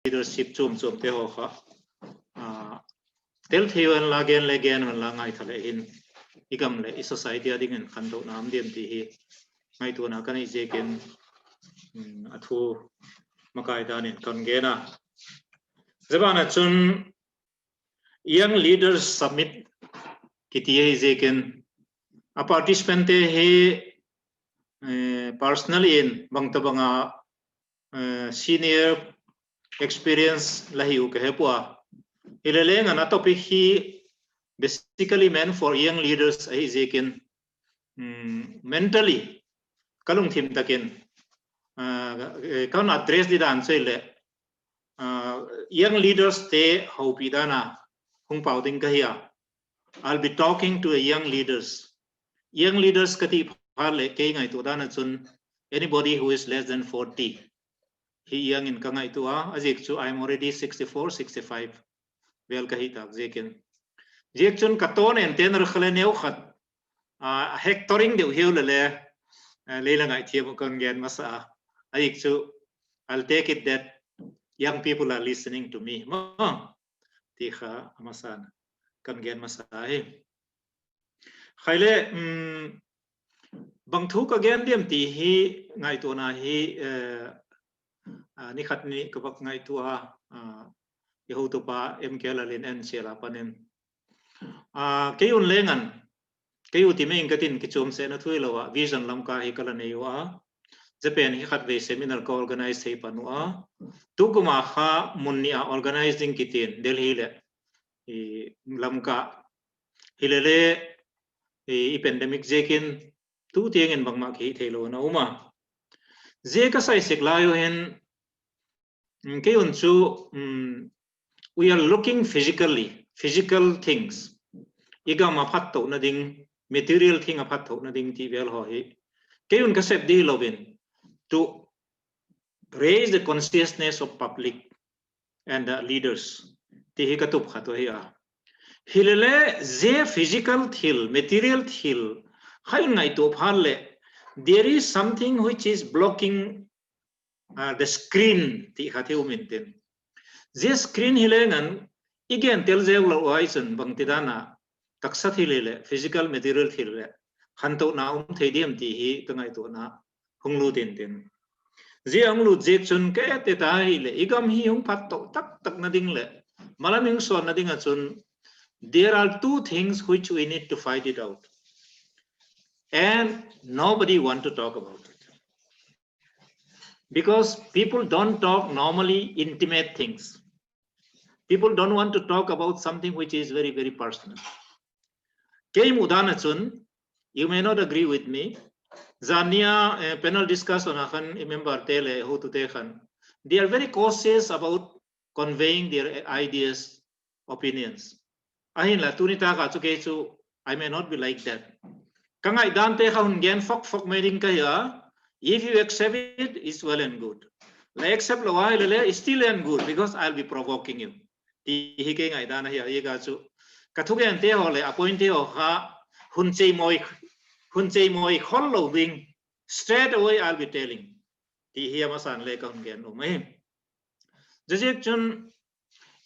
leadership chum te ho kha tel thiwan la gen le gen la ngai thale in igam le i society ading en khan do nam dem ti hi ngai tu na kan i je ken athu makai dan in kan ge na zabana chun young leaders summit kiti hi je ken a participant he personally in bangtabanga senior experience lahiu ke hepua ileleng an topic hi basically meant for young leaders ai jekin mentally kalung thim takin kan address di dan chele young leaders te hopi dana hung pauding kahia. I'll be talking to a young leaders kati phale ke ngai to dana chun anybody who is less than 40 he young in kangai to ajik chu I'm already 64 65 well kahi tak jekin jek chun katon en ten rkhle neu khat hectoring de hiu le leila ngai thiam kon gen masa ajik chu I'll take it that young people are listening to me ti kha amasan kan gen masa he khaile bang thu ka gen dem ti hi ngai to na hi ni khat ni kabak ngai tu yehu to pa em kelalin en sela panen keun lengan keyu ti meng katin kichom se na thui lawa vision lamka hi kala nei wa Japan hi khat ve seminar ko organize sei panua tukuma kha munnia organizing kitin Delhi le lamka hilele i pandemic jekin tu tieng en bangma ki thelo na uma je ka sai sek layo hen keun chu we are looking physical things igama phatto na ding material thing a phatto na ding ti vel ho hi keun ka sep di lovin to raise the consciousness of public and leaders ti hi katup khato hi hilele je physical thil material thil khain ngai to phalle there is something which is blocking the screen ti khatheu maintain je screen hilengan igen tel je lo waisun bangtidana taksa thilele physical material thilele khanto na theidiam ti hi kangai to na hunglu tin tin je anglu je chun ke te ta hi le igam hi hung phat to tak na ding le malaming so na ding a chun there are two things which we need to fight it out and nobody want to talk about it because people don't talk normally intimate things. People don't want to talk about something which is very, very personal. Keim udana chun, you may not agree with me. Zania panel discussion akan member tele who to tekan. They are very cautious about conveying their ideas, opinions. Ahin la tunita ka chu ke chu I may not be like that. Kangai dan te kha hun gen fok meeting kaya. If you accept it, it's well and good. Like accept lo wai le still and good because I'll be provoking you. Ti hi ke ngai dan hi ye ga chu kathugen te ho le appoint te ho kha hun chei moi khol lo ding straight away I'll be telling. Ti hi ma san le ka hun gen no mai. Jejek chun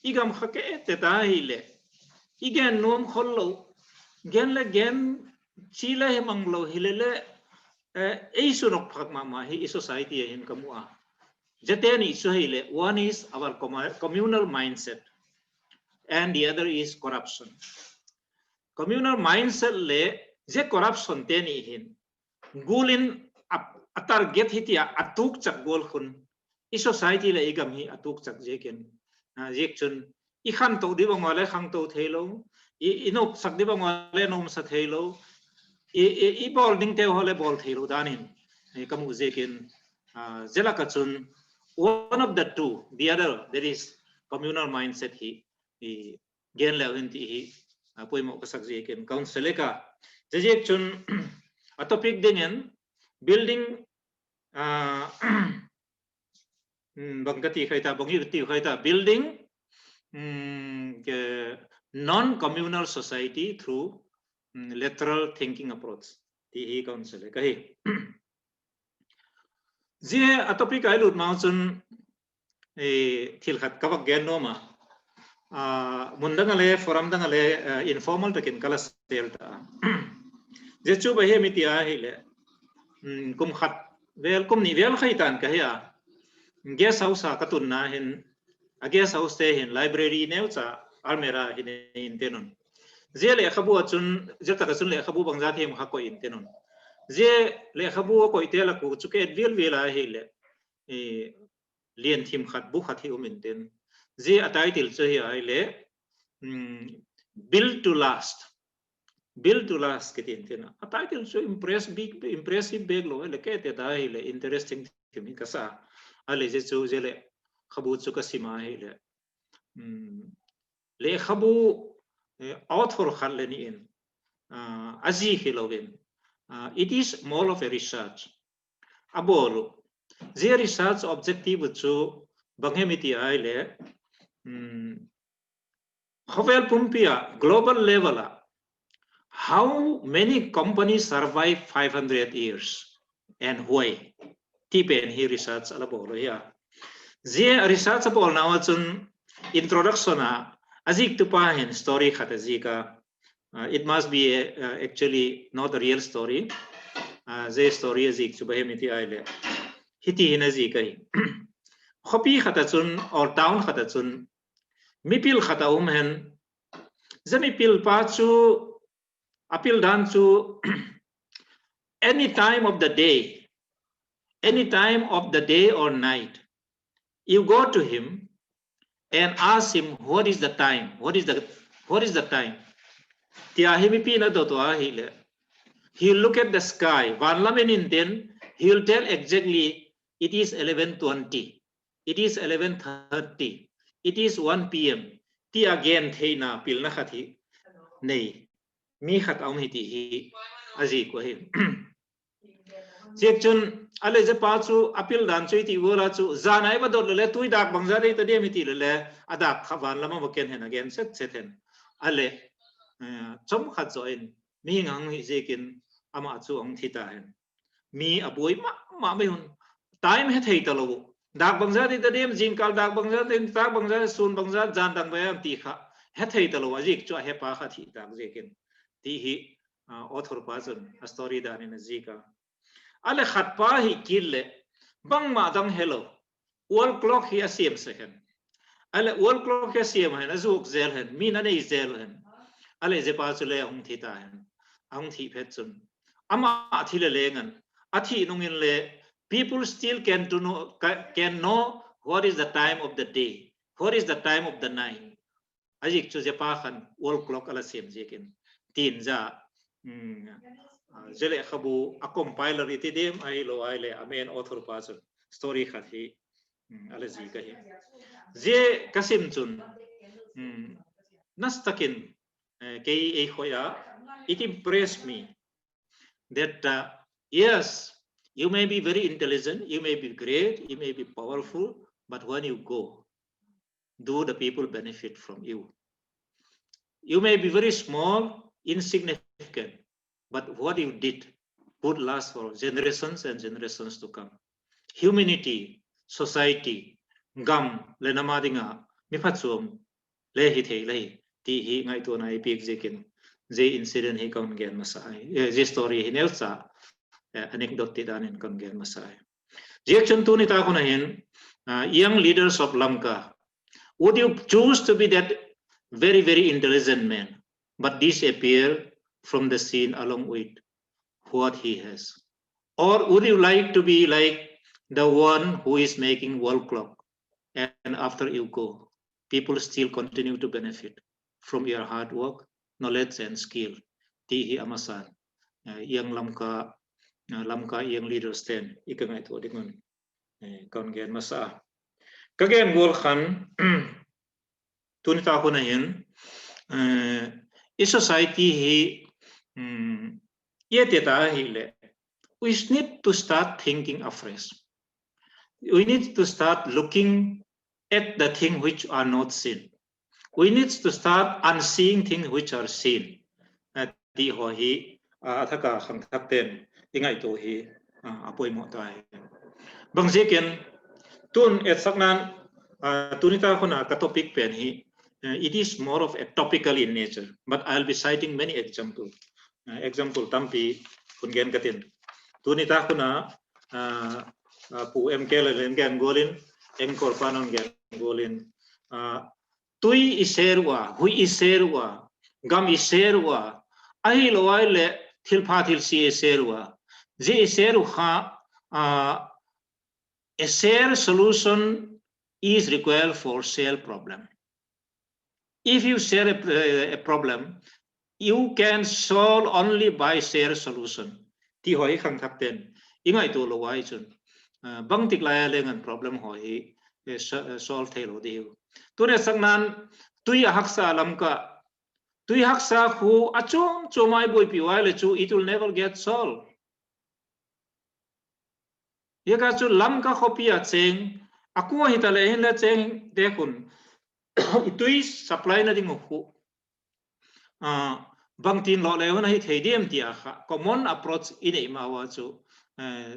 igam kha ke te ta hi le igen nom khol lo gen le gen chi le mang lo hi le ei sunok phak ma hi society in kamua jateni suhile one is our communal mindset and the other is corruption. Communal mindset le je corruption teni hin gulin atar get hitia atuk chak gol khun i society le igam hi atuk chak jeken jek chun i khan to di bangole khang to thelo i inok sak di bangole nom sa thelo i ball ding te hole ball thelo danin kamu jekin jela ka chun one of the two the other there is communal mindset hi gen le hin ti hi poimo ka sak jekin council ka jek chun a topic dingen building bangati khaita bangi ti khaita building non communal society through lateral thinking approach ti hi council ka hi je a topic ai lut ma chun thil khat kawak gen no ma mundang ale forum dang ale informal takin kala sel ta je chu ba he mi ti a hi le kum khat vel kum ni vel khaitan ka ya guest house ka tun na hin a guest house te hin library neu cha almera hin in tenun je le khabu chun je ta chun le khabu bangza them kha ko in tenun je le khabu ko ite la ku chu ke vel vel a hi le lien thim khat bu khat hi umin ten je atai til che hi ai le build to last kitin tena a title so impressive big lo le ke te dai le interesting thimi ka sa ale je chu je le khabu chu ka sima hi le le khabu author khal le ni in azi hilovin it is more of a research abolo je research objective chu banghemiti ai le hovel pumpia global level how many companies survive 500 years and why? Tipen he research alabolo ya. Ze research abol now chun introduction azik tu pahin story khatazika. It must be actually not a real story. Ze story azik tu bahemiti aile. Hiti hinazika hi. Khopi khatachun or town khatachun mipil khataum hen. Zamipil pachu appeal done to any time of the day or night, you go to him and ask him what is the time. He'll look at the sky. Then he'll tell exactly it is 11:20, it is 11:30, it is 1 p.m. Ti again na pilna khati nei. Mi khat aum hiti hi azi ko hi chek chun ale je pa chu apil dan chui ti wora chu zanai ba dot le tui dak bangza dei ta de mi ti le adak khawan lama mo ken hen again set hen ale chom khat zo in mi ngang hi je kin ama chu ong thita hen mi aboi ma me hun time he thei ta lo dak bangza dei ta dem jing kal dak bangza den tak bangza sun bangza jan dang ba am ti kha he thei ta lo ajik chu he pa kha thi dak je kin tihi author person a story dan in zika ale khatpa hi kille bang ma dang hello wall clock hi asim second ale wall clock hi asim hen azuk zel hen min ane zel hen ale je pa chule ong thita hen ong thi phet chun ama thile lengan athi nungin le people still can know what is the time of the day, what is the time of the night. Ajik chu je pa khan wall clock ala sim jekin tin za jele khabu a compiler iti dem ai lo ai le amen author person story khathi ala ji ka hi je kasim chun nastakin ke e khoya it impressed me that yes, you may be very intelligent, you may be great, you may be powerful, but when you go, do the people benefit from you? You may be very small, insignificant, but what you did would last for generations and generations to come. Humanity, society, gam lenamadinga mipatsum lehite leh ti hi ngai to nai pik jekin je incident hi kaun gen masai je story hi nelsa anecdote dan in kaun gen masai je chun tu ni ta khona hin young leaders of Lanka, would you choose to be that very, very intelligent man, but disappear from the scene along with what he has? Or would you like to be like the one who is making wall clock, and after you go, people still continue to benefit from your hard work, knowledge, and skill? Tihi amasan, young Lamka young leaders then, ikangai to dingon, kongen masa. Kagen wall khan. Tunita ko na yun, society hi yeteta hile. We need to start thinking afresh. We need to start looking at the things which are not seen. We need to start unseeing things which are seen. Di ho hi athaka khang thapten ingai to hi apoi mo tai. Bang jekin tun et saknan Tunita khona ka topic pen hi. It is more of a topical in nature, but I'll be citing many examples. Example tampi kungen katin. Tunita khona pu MK len gen golin engkor panon gen golin. Tui iserwa, hui iserwa, gam iserwa. Ahi loai le thilpa thil si iserwa. Je iseru kha a share solution is required for share problem. If you share a problem, you can solve only by share solution. Ti hoi khang thap ten. Ingai tu lo wai chun. Bang tik lai lengan problem hoi solve thay lo diu. Tu ne sang nan tui haksa lam ka. Tui haksa khu achom chomai boy pi wai le chu, it will never get solved. Ye ka chu lam ka khopi a cheng aku hitale hin la cheng de kun itui supply na ding khu bang tin lo le na hi thei dem tia kha common approach in e ma wa chu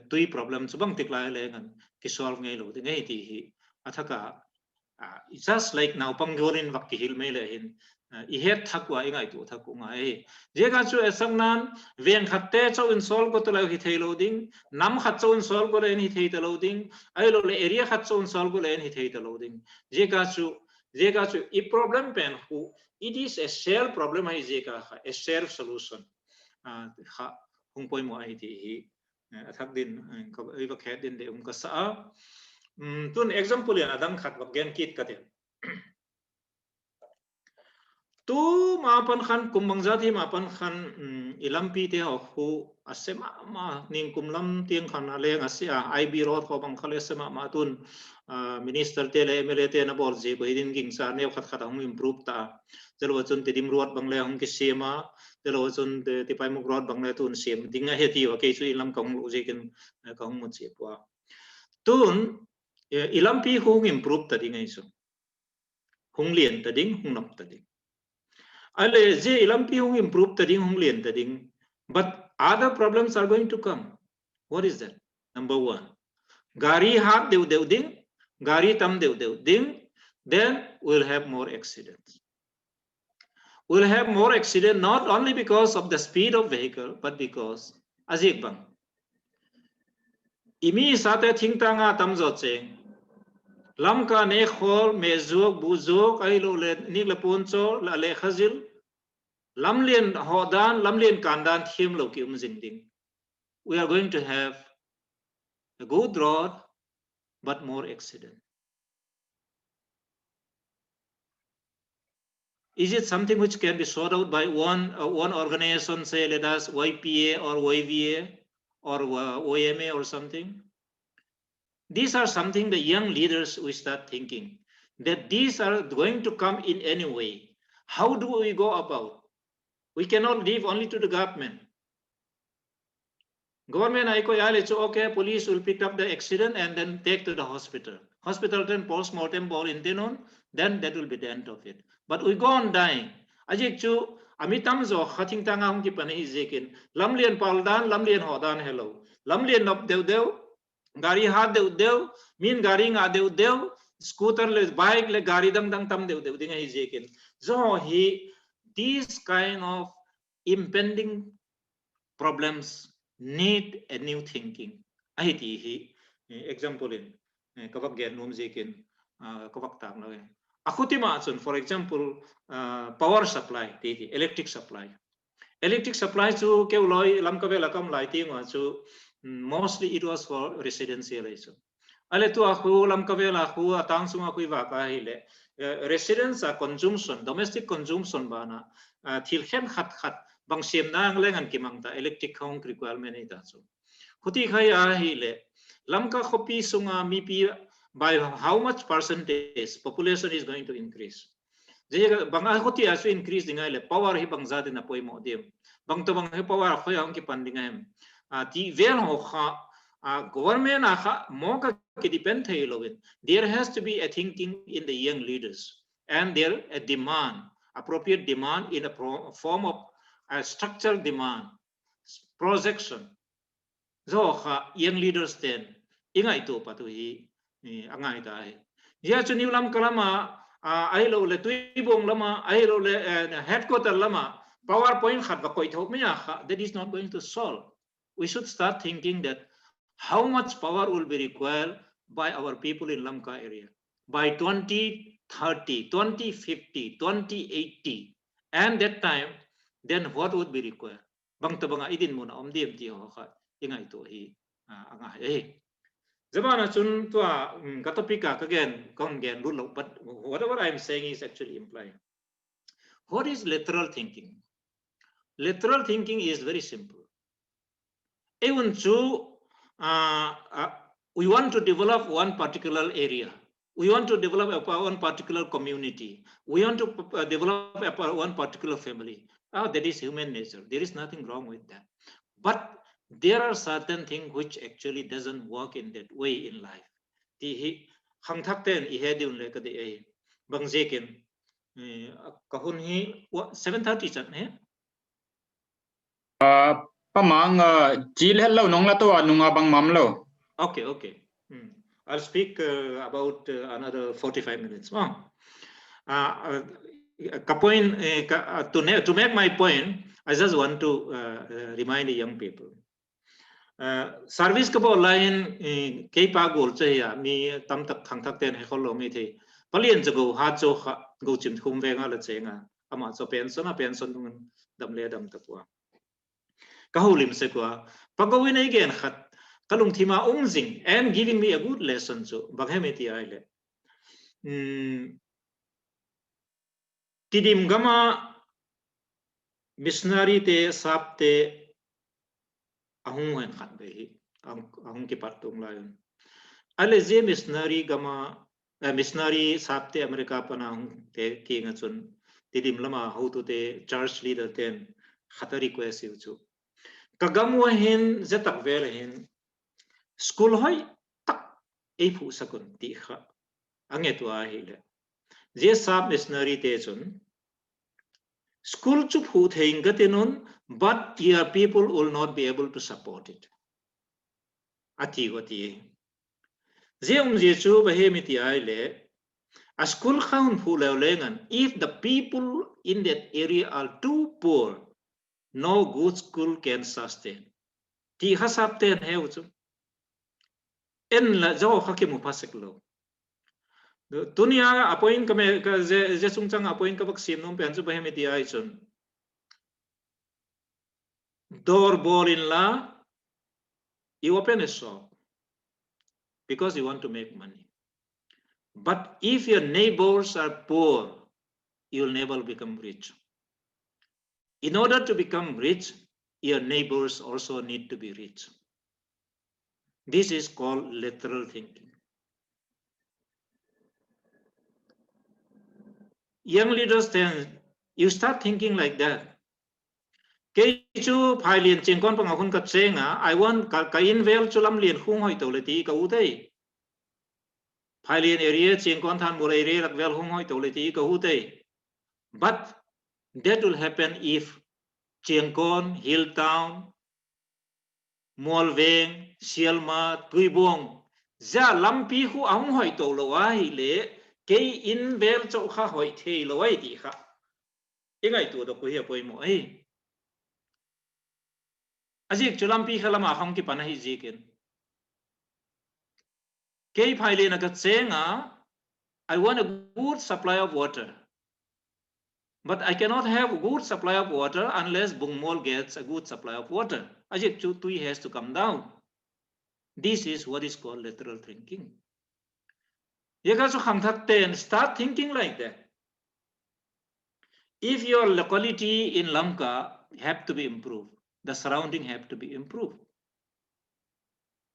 tui problem chu bang tik lai le ngan ki solve ngai lo de ngai ti hi athaka just like now pangolin wak ki hil me le hin I het thakwa ingai tu thaku ngai je ga chu asang nan veng khatte cho in solve ko to la hi thei lo ding nam khat cho in solve ko le ni thei ta lo ding ai lo le area khat cho in solve ko le ni thei ta lo ding je ga chu I problem pen hu it is a share problem ai je ka a share solution kha hung poi mo ai ti hi thak din ko ai ba khet din de ka sa tun example ya adam khat wak gen kit ka te tu mapan khan kumbang jati mapan khan ilampi te ho asema ma ning kumlam tiang khan ale asia IB road ko bang khale sema ma tun minister te le MLA te na bor je ko idin ging sa ne khat khat hum improve ta chalo chun te dim road bang le hum ke sema chalo chun te pai muk road bang le tun sem dinga heti wa ke chu ilam kong lu je ken kong mu che kwa tun ilampi hung improve ta dingai so hung lien ta ding hung nap ta ding ale je ilampi hung improve ta ding hung lien ta ding but other problems are going to come. What is that? Number one, gari hat deu ding, gari tam deu ding, then we'll have more accidents. We'll have more accidents not only because of the speed of vehicle, but because azik bang. Imi sate thing tanga tam zo cheng. Lam ka ne khol me zok bu zok ai lo le ni le poncho la le khazil lam lien hodan lam lien kandan thim lo ki jing ding. We are going to have a good road but more accident. Is it something which can be sorted out by one organization, say let us YPA or YVA or OMA or something? These are something the young leaders we start thinking that these are going to come in any way. How do we go about? We cannot leave only to the government. Government I okay, police will pick up the accident and then take to the hospital. Hospital then post-mortem ball in tenon, then that will be the end of it. But we go on dying. Ajik chu amitam zo khating tanga hung ki pani zekin. Lamlien paldan, lamlien hodan hello. Lamlien nop dew, gari hat dew, min gari nga dew, scooter le bike le gari dang tam dew dinga hi zekin. So these kind of impending problems need a new thinking. Ahiti hi example in kawak gen num zekin kawak tak na akuti ma chun for example power supply ti electric supply chu ke loi lam ka bela kam lai ti ma chu mostly it was for residential issue ale tu aku lam ka bela aku atang sunga kui wa ka hi le residence consumption domestic consumption bana thil khem khat bang siam nang lengan ki mangta electric home requirement ita chu khuti khai a hi le lamka khopi sunga mi pi by how much percentage population is going to increase je banga khuti asu increase dingai le power hi bang za dina poi mo dem bang to bang he power khoi ang ki pandinga hem ti vel ho kha government a kha mo ka ki depend thai lovin there has to be a thinking in the young leaders and there a demand appropriate demand in a form of a structural demand projection so young leaders then ingai to patu hi angai dai ya chu new lam kalama ai lo le tui bong lama ai lo le headquarter lama PowerPoint khat ba koi thok me ya that is not going to solve. We should start thinking that how much power will be required by our people in Lamka area by 2030, 2050, 2080, and that time, then what would be required? Bang tabanga idin mo na omdim ti ho kha ingai to hi anga Zabana chun tua katopika again kong gen rule, but whatever I'm saying is actually implying. What is lateral thinking? Lateral thinking is very simple. Even to we want to develop one particular area. We want to develop one particular community. We want to develop one particular family. That is human nature. There is nothing wrong with that. But there are certain things which actually doesn't work in that way in life. The hang thak ten I had in like the bang zekin kahun hi 7:30 chan he Pamang jil hello nong la to nunga bang mamlo. Okay. I'll speak about another 45 minutes. To make my point, I just want to remind the young people. Service ka bo line kay pagol chaya mi tam tak thang thak ten he kholo mi the palien jago ha cho go chim thum ve nga la chenga ama cho pension dun dam le dam takwa ka holim se kwa pagawin again khat kalung thima umjing and giving me a good lesson so baghemeti aile tidim gama missionary te sap te ahung hen khat be ahung ki partung layon ale je missionary gama missionary sap te America panahung te king chun tidim lama how to te church leader ten khatari ko asiu chu kagamu hen zetak vel hen school hoi tak ei phu sakun ti kha ange tu a hi le je sap missionary te chun school chu phu thein gatinun but your people will not be able to support it ati goti je je chu bahemiti ai le a school khaun phu le lengan if the people in that area are too poor no good school can sustain ti hasap ten heu chu en la jo khaki mu pasek lo dunia appoint kame je sungchang appoint ka bak sim nom pen chu bahemiti ai chun door ball in la you open a shop because you want to make money. But if your neighbors are poor, you'll never become rich. In order to become rich, your neighbors also need to be rich. This is called lateral thinking. Young leaders, then you start thinking like that. I want kain vel chulam lien khung hoi to le ti ka u dei. Phailen area chengkon than mole area rak vel hung hoi to le ti ka u dei. But that will happen if Chengkon, Hilltown, Molveng, Sialma, Tuibong, za lampi hu ahung hoi to lo ai le ke in vel cho kha hoi the lo ai ti kha. Ingai tu do ku hi poi mo ai. Ajik chulampi khalama ahung ki pana hi jiken. Ke phaile na ka chenga I want a good supply of water. But I cannot have a good supply of water unless Bungmol gets a good supply of water. Ajik Tui has to come down. This is what is called lateral thinking. You guys start thinking like that. If your locality in Lamka have to be improved, the surrounding have to be improved.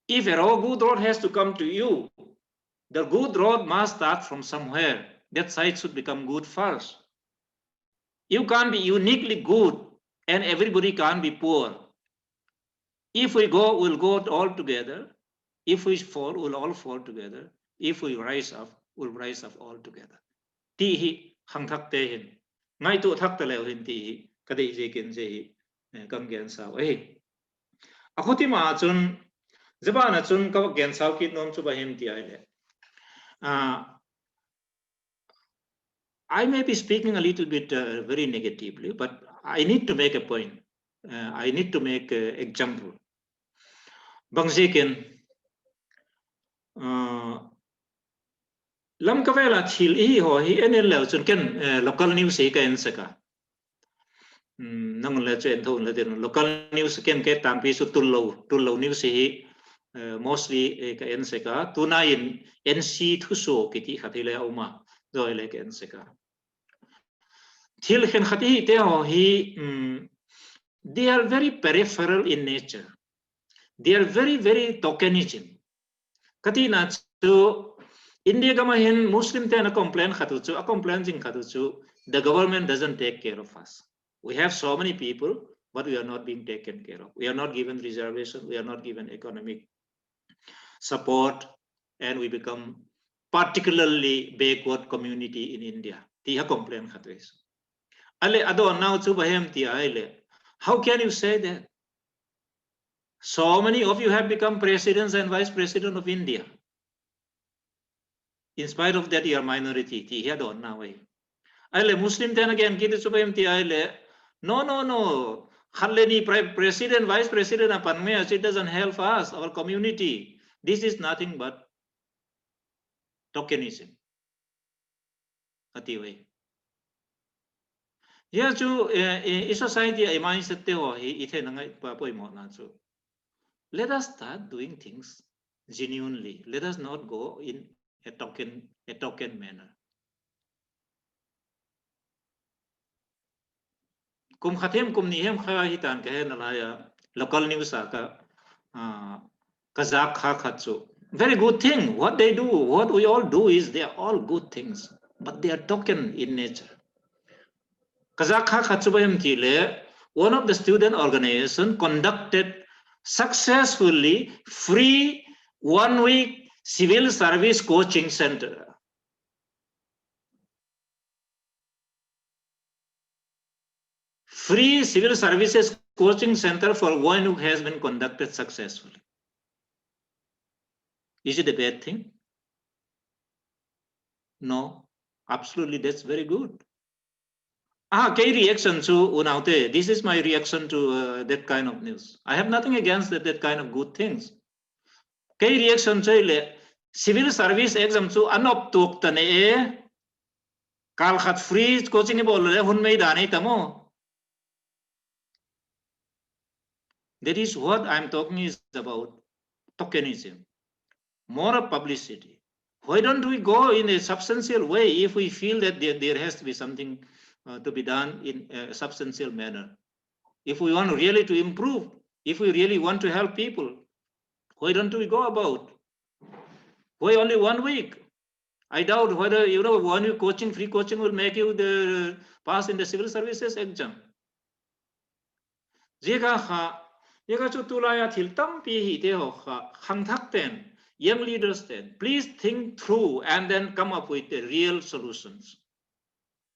If a good road has to come to you, the good road must start from somewhere. That side should become good first. You can't be uniquely good and everybody can't be poor. If we go, we'll go all together. If we fall, we'll all fall together. If we rise up, we'll rise up all together. Ti hang thak te hin. Ngai tu thak te leo hin ti kadai je kin je kam gen sao eh. Akoti ma chun zabana chun ka gen sao kit nom chu ba him ti ai le. I may be speaking a little bit very negatively, but I need to make a point. I need to make an example. Bangzikin, lam kavela thil hi ho hi enel leo chun ken local news hi ka en saka. Nang le chen thon le den local news ken ke tampi su tullo news hi mostly ka en saka tuna in NC thuso kiti khathile uma doi le ka en saka. Thil khen khati te ho hi they are very peripheral in nature. They are very, very tokenism. Kati na chu India gama hin Muslim te na complain khatu chu a complain jing khatu chu the government doesn't take care of us. We have so many people, but we are not being taken care of. We are not given reservation. We are not given economic support, and we become particularly backward community in India. Tiha complain khatu is. Ale ado now chu bahem ti aile. How can you say that? So many of you have become presidents and vice president of India. In spite of that, you are minority. Here don't now. Aile Muslim then again, no. Khaleni president, vice president upon me, it doesn't help us, our community. This is nothing but tokenism. Yeah, to society, a mindset let us start doing things genuinely. Let us not go in a token manner. Kum khatem kum nihem kha hitan ke na local news ka kazak kha khatsu. Very good thing. What they do, what we all do is they are all good things, but they are token in nature. Kazak kha khatsu bayam tile, one of the student organization conducted successfully free 1 week civil service coaching center. Free civil services coaching center for 1 week has been conducted successfully. Is it a bad thing? No, absolutely, that's very good. Reaction to unaute. This is my reaction to that kind of news. I have nothing against that kind of good things. Reaction to civil service exam to anop tok tane kal khat free coaching ni bol hun mai dani tamo. That is what I'm talking is about tokenism, more publicity. Why don't we go in a substantial way if we feel that there has to be something to be done in a substantial manner? If we want really to improve, if we really want to help people, why don't we go about? Why only 1 week? I doubt whether 1 week coaching, free coaching will make you pass in the civil services exam. Young leaders then, please think through and then come up with the real solutions.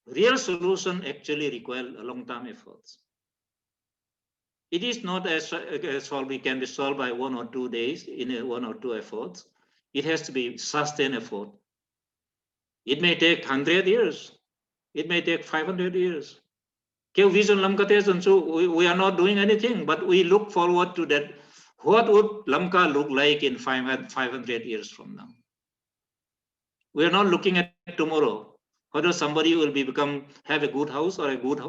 Real solution actually require long-term efforts. It is not as it can be solved by 1 or 2 days in 1 or 2 efforts. It has to be sustained effort. It may take 100 years. It may take 500 years. We are not doing anything, but we look forward to that. What would Lamka look like in 500 years from now? We are not looking at tomorrow, whether somebody will have a good house or a good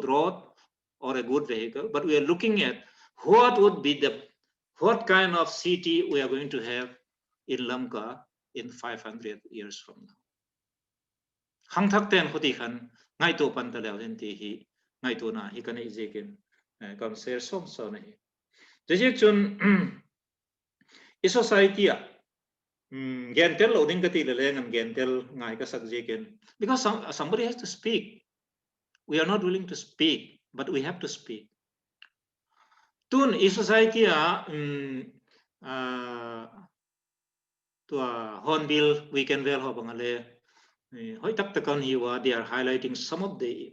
road or a good vehicle, but we are looking at what kind of city we are going to have in Lamka in 500 years from now. Hang thak ten hoti khan ngai to pan talao hen ti hi ngai to na hi kan ijekin kam ser som so nahi. Jejek chun society a gentel loading kati le ngam gentel ngai ka sak jekin, because somebody has to speak. We are not willing to speak, but we have to speak. Tun society a to Hornbill weekend well ho bangale hoi tak takan hiwa, they are highlighting some of the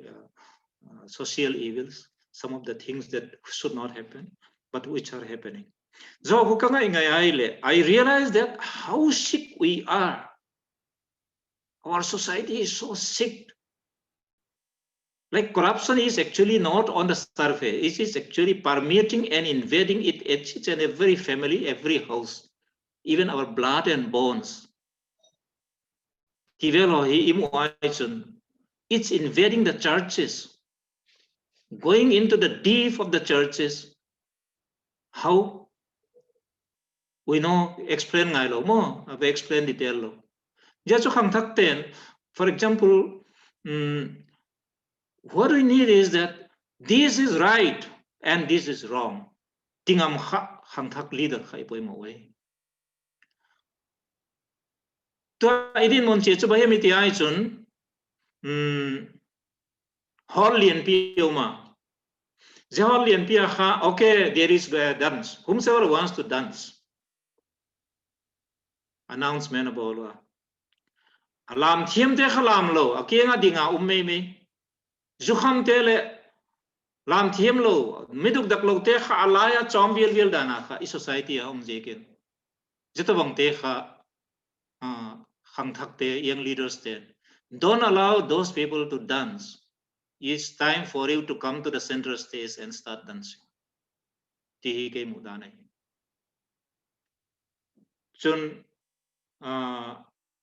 social evils, some of the things that should not happen, but which are happening. So I realize that how sick we are Our society is so sick. Like corruption is actually not on the surface. It is actually permeating and invading it each and every family, every house, even our blood and bones. It's invading the churches, going into the deep of the churches. How? We know explain ngay lo mo, explain detail lo. Just khang thak ten, for example, what we need is that this is right and this is wrong. Tingam khang thak leader khai poi mo way. To idin mon che chuba hemi ti ai chun, hall lien pi ma. Hall lien pi ha, okay, there is dance. Whomsoever wants to dance. Announcement about alam thiam te khalam lo akenga dinga umme me zukham te le lam thiam lo miduk dak lo te kha alaya chom vil dana kha I society om jeken jetawang te kha khang thak te young leaders te don't allow those people to dance. It's time for you to come to the center stage and start dancing. Ti ke mudane chun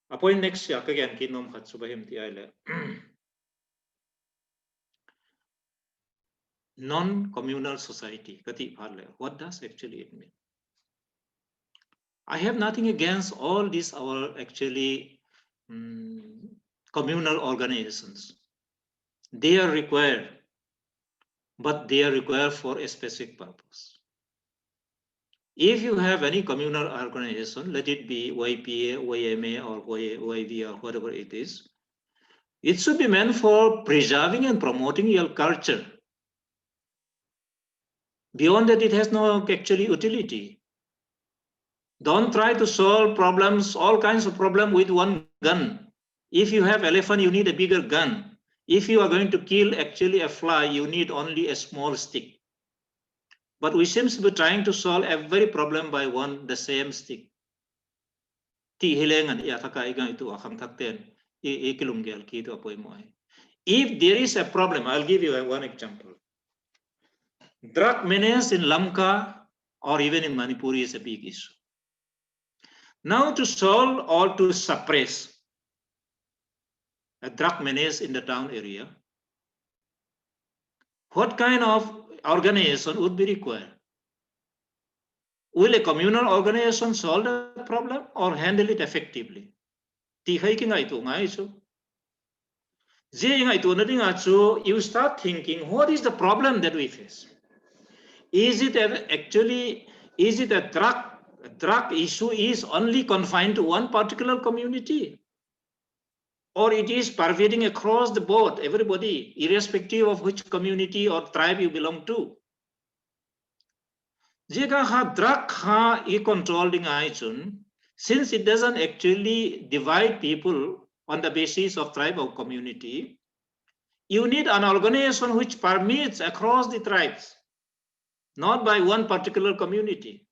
appoint next year again kinom khat subahim ti aile non-communal society. What does actually it mean? I have nothing against all these our actually communal organizations. They are required, but they are required for a specific purpose. If you have any communal organization, let it be YPA, YMA, or YV, or whatever it is, it should be meant for preserving and promoting your culture. Beyond that, it has no actually utility. Don't try to solve problems, all kinds of problems with one gun. If you have elephant, you need a bigger gun. If you are going to kill actually a fly, you need only a small stick. But we seem to be trying to solve every problem by the same stick. If there is a problem, I'll give you one example. Drug menace in Lamka or even in Manipur is a big issue. Now to solve or to suppress a drug menace in the town area, what kind of organization would be required? Will a communal organization solve the problem or handle it effectively? You start thinking, what is the problem that we face? Is it a drug issue is only confined to one particular community? Or it is pervading across the board, everybody, irrespective of which community or tribe you belong to? Since it doesn't actually divide people on the basis of tribe or community, you need an organization which permeates across the tribes, not by one particular community.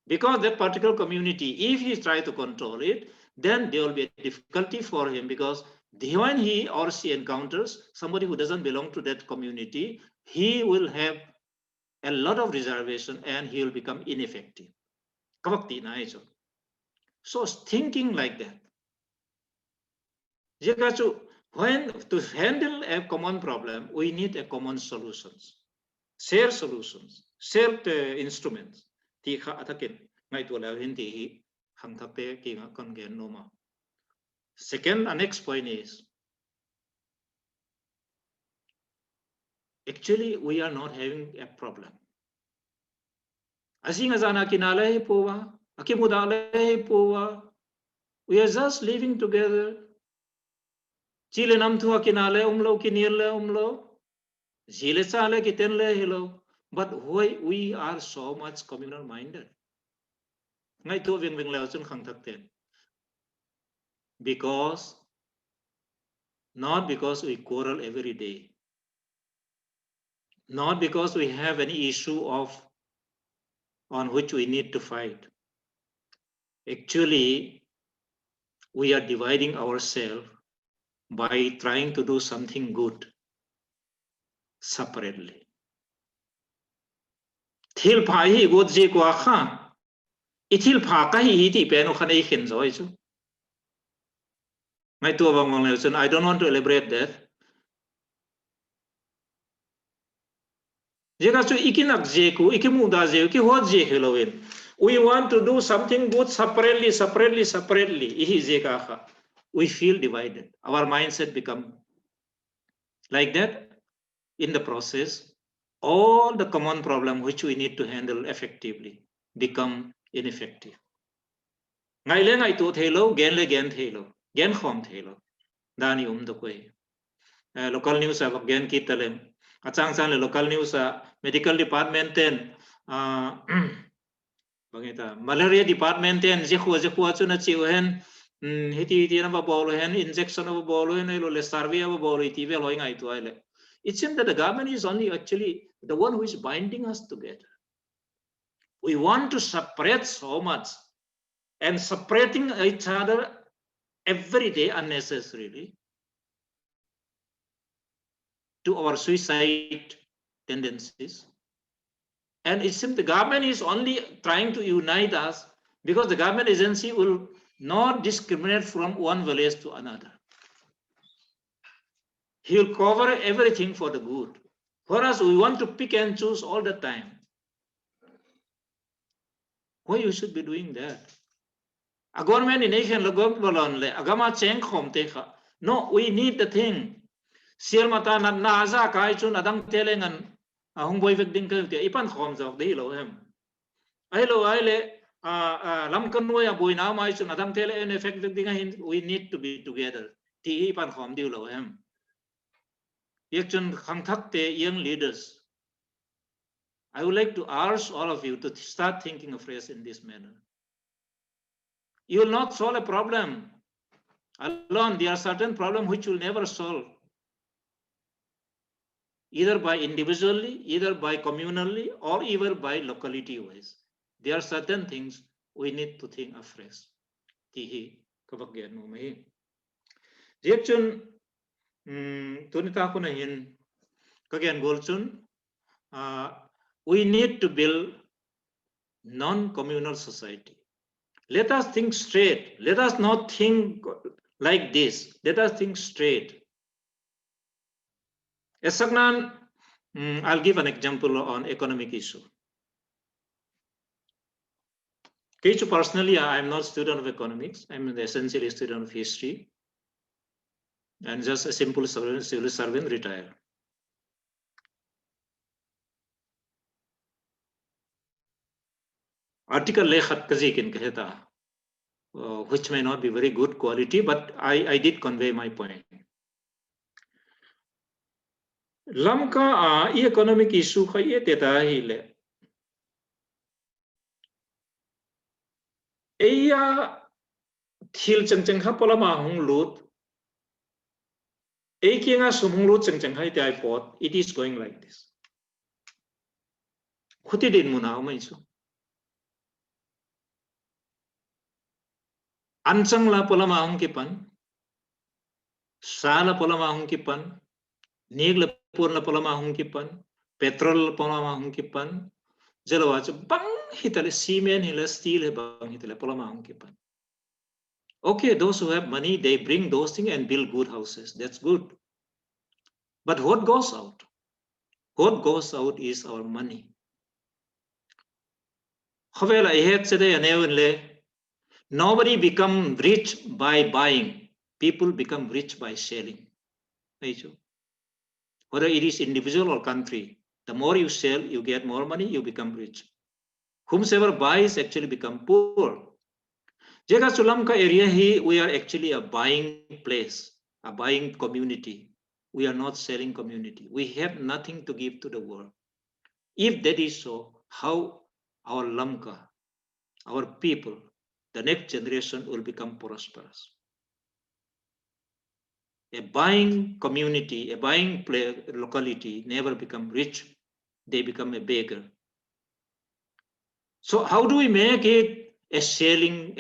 Because that particular community, if he tries to control it, then there will be a difficulty for him, because when he or she encounters somebody who doesn't belong to that community, he will have a lot of reservation and he will become ineffective. So thinking like that. When to handle a common problem, we need a common solutions, shared instruments. Second, the next point is, actually, we are not having a problem. We are just living together. Chile namthua kinale umlo kinile umlo. Chile chale kitenle hilo. But why we are so much communal minded? Because not because we quarrel every day, not because we have any issue on which we need to fight. Actually, we are dividing ourselves by trying to do something good separately. Thil pha hi god je kwa kha ithil pha ka hi ti pe no khane khin zoi chu mai tu bang ngong le I don't want to elaborate that. Jega chu ikinak je ku ikimu da je ki hot je helowin. We want to do something good separately. Ihi je ka kha. We feel divided. Our mindset become like that. In the process, all the common problem which we need to handle effectively become ineffective. Ngai le ngai tu thelo, gen le gen thelo, gen khom thelo. Dani do koi. Local news of gen kitalem. Achang sang le local news medical department ten bangita malaria department ten je chu na chiu hen hiti na ba bol hen injection of bol hen lo le survey of bol iti ve loi ngai tu ai le. It seems that the government is only actually the one who is binding us together. We want to separate so much and separating each other every day unnecessarily to our suicide tendencies. And it seems the government is only trying to unite us because the government agency will not discriminate from one village to another. He will cover everything for the good. For us, we want to pick and choose all the time. Why you should be doing that? A government in nation agama cheng khom tekha. No, we need the thing. Sial mata na aza kai chun adang telengan hong boy vek ding ke ipan khom jok de lo hem. Ai lo ai le lam kan noi a boy na mai chun adang tele en effect vek ding hin we need to be together. Ti ipan khom di lo hem. Yek chun khang thak te young leaders. I would like to urge all of you to start thinking afresh in this manner. You will not solve a problem alone. There are certain problems which you will never solve, either by individually, either by communally, or even by locality wise. There are certain things we need to think afresh. Tihi kabagyan mo mahi. Jekchun tunita ko na hin kagyan golchun. We need to build non-communal society. Let us think straight. Let us not think like this. Let us think straight. As Sagnan, I'll give an example on economic issue. Personally, I'm not a student of economics. I'm essentially a student of history and just a simple civil servant retired. Article lekhat kazikin kaheta, which may not be very good quality, but I did convey my point. Lamka economic issue khaye teta hile. Eya thil cheng hapolama hong lut. Ekinga sumung lut cheng hai te pot. It is going like this. Khuti din muna umaisu. Ansang la polama hong kipan, sala polama hong kipan, nig la purna polama hong kipan, petrol polama hong kipan, jalawach bang hitale cement hila steel bang hitale polama hong kipan. Okay, those who have money, they bring those things and build good houses. That's good. But what goes out? What goes out is our money. However, I had said nobody become rich by buying. People become rich by selling. Whether it is individual or country, the more you sell, you get more money, you become rich. Whomsoever buys actually become poor. Jaga Sulamka area, we are actually a buying place, a buying community. We are not selling community. We have nothing to give to the world. If that is so, how our Lamka, our people, the next generation will become prosperous. A buying community, a buying locality never become rich. They become a beggar. So how do we make it a selling